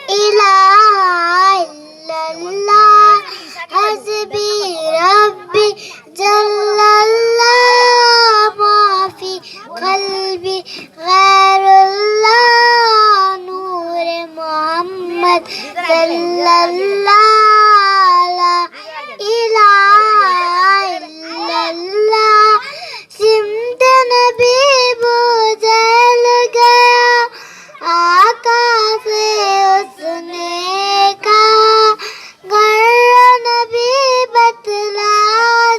إله إلا الله حسبي ربي جل الله ما في قلبي غير الله نور محمد صلى الله لا إله إلا الله سمت نبی وہ جل گیا آقا سے اس نے کہا گر نبی بتلا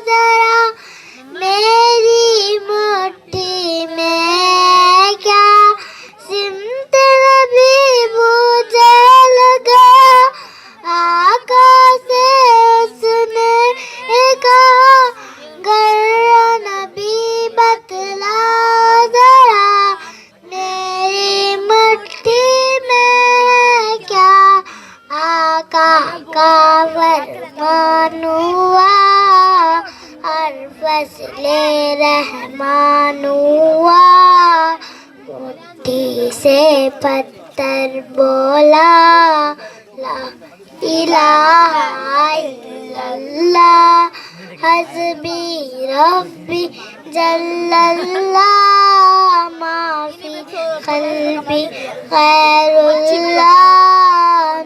ذرا میری مٹھی میں کیا سمت نبی وہ جل گیا آقا سے اس نے کہا گر نبی بتلا ذرا میری مٹھی میں کیا آقا کا فرمان ہوا ہر فصل رحمان ہوا مٹھی سے پتھر بولا لا الہ الا اللہ حسبی ربی جل اللہ ما فی قلبی غیر اللہ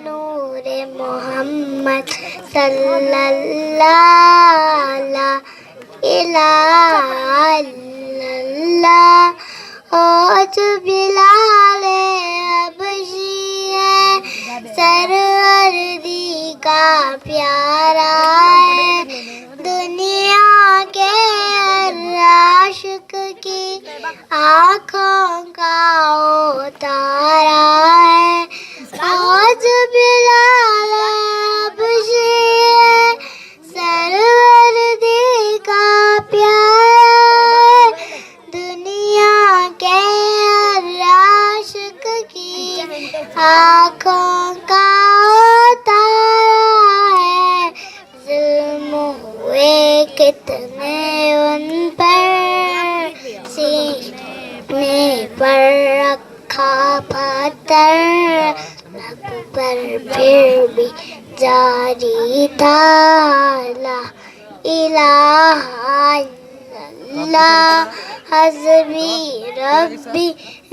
نور محمد صلی اللہ لا الہ الا اللہ آج بلال حبشی ہے سروردی کا پیارا ہے دنیا کے ہر عاشق کی آنکھوں کا اتارا ہے آج بلال حبشی ہے سروردی کا پیارا ہے دنیا کے ہر عاشق کی آنکھوں کا اتارا ہے ظلم ہوئے کتنے ان پر سینے پر رکھا پتھر لب پر پھر بھی جاری تھا لا الہ الا اللہ حسبی ربی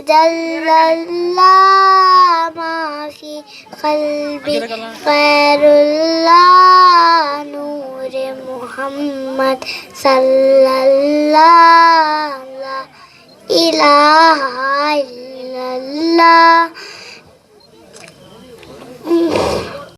جل اللہ ما فی قلبی غیر اللہ نور محمد صلی اللہ لا الہ الا اللہ